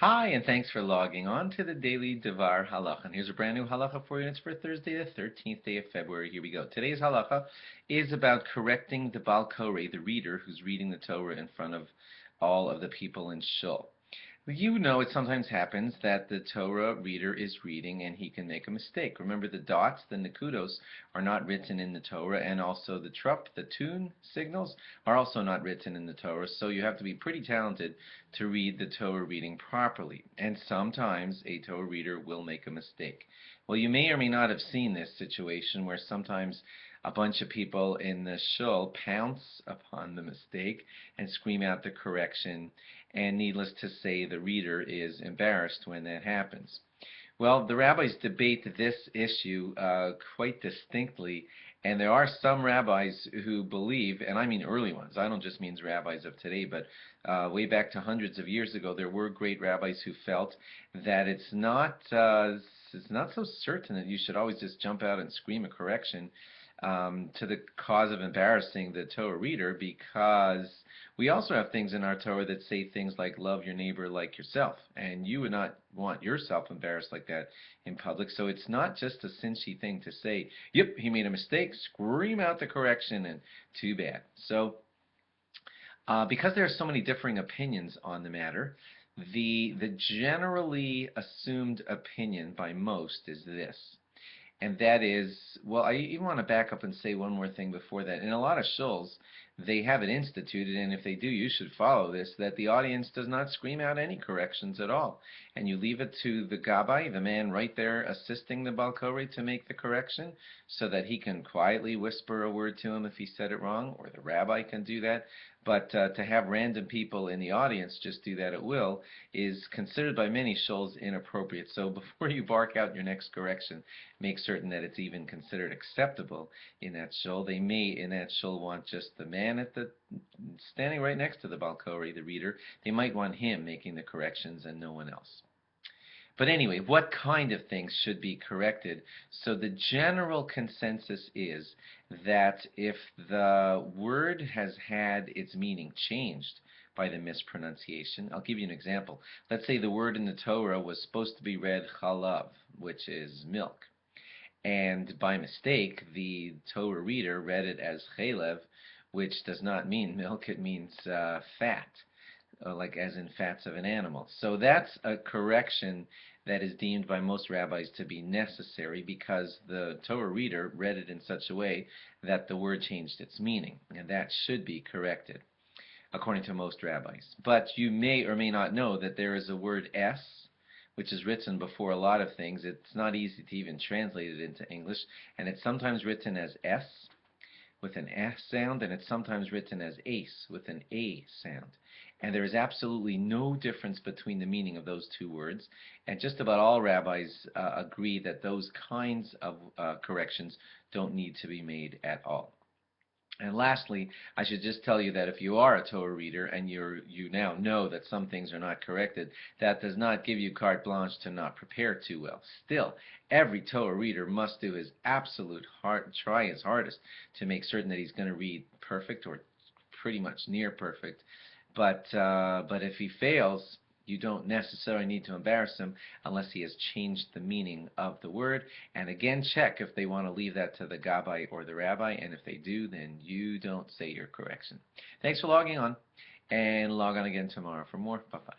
Hi, and thanks for logging on to the daily DVAR HALACHA. And here's a brand new HALACHA for you, and it's for Thursday, the 13th day of February. Here we go. Today's HALACHA is about correcting the Bal Koreh, the reader who's reading the Torah in front of all of the people in Shul. You know, it sometimes happens that the Torah reader is reading and he can make a mistake. Remember, the dots, the nekudos, are not written in the Torah, and also the trup, the tune signals, are also not written in the Torah, so you have to be pretty talented to read the Torah reading properly. And sometimes a Torah reader will make a mistake. Well, you may or may not have seen this situation where sometimes a bunch of people in the shul pounce upon the mistake and scream out the correction, and needless to say, the reader is embarrassed when that happens. Well, the rabbis debate this issue quite distinctly, and there are some rabbis who believe, and I mean early ones, I don't just mean rabbis of today, but way back to hundreds of years ago, there were great rabbis who felt that it's not so certain that you should always just jump out and scream a correction to the cause of embarrassing the Torah reader, because we also have things in our Torah that say things like love your neighbor like yourself, and you would not want yourself embarrassed like that in public. So it's not just a cinchy thing to say, yep, he made a mistake, scream out the correction, and too bad. So because there are so many differing opinions on the matter, the generally assumed opinion by most is this. And that is, well, I even want to back up and say one more thing before that. In a lot of shuls, they have it instituted, and if they do, you should follow this, that the audience does not scream out any corrections at all. And you leave it to the gabbai, the man right there assisting the Bal Koreh, to make the correction, so that he can quietly whisper a word to him if he said it wrong, or the rabbi can do that. But to have random people in the audience just do that at will is considered by many shuls inappropriate. So before you bark out your next correction, make certain that it's even considered acceptable in that shul. They may in that shul want just the man at the standing right next to the Bal Koreh, the reader. They might want him making the corrections and no one else. But anyway, what kind of things should be corrected? So the general consensus is that if the word has had its meaning changed by the mispronunciation, I'll give you an example. Let's say the word in the Torah was supposed to be read chalav, which is milk. And by mistake, the Torah reader read it as chalev, which does not mean milk, it means fat, like as in fats of an animal. So that's a correction that is deemed by most rabbis to be necessary, because the Torah reader read it in such a way that the word changed its meaning, and that should be corrected, according to most rabbis. But you may or may not know that there is a word S, which is written before a lot of things. It's not easy to even translate it into English, and it's sometimes written as S with an S sound, and it's sometimes written as ace with an A sound. And there is absolutely no difference between the meaning of those two words, and just about all rabbis agree that those kinds of corrections don't need to be made at all. And lastly, I should just tell you that if you are a Torah reader and you now know that some things are not corrected, that does not give you carte blanche to not prepare too well. Still, every Torah reader must do his absolute try his hardest to make certain that he's going to read perfect or pretty much near perfect. But if he fails, you don't necessarily need to embarrass him unless he has changed the meaning of the word. And again, check if they want to leave that to the gabbai or the rabbi, and if they do, then you don't say your correction. Thanks for logging on, and log on again tomorrow for more. Bye-bye.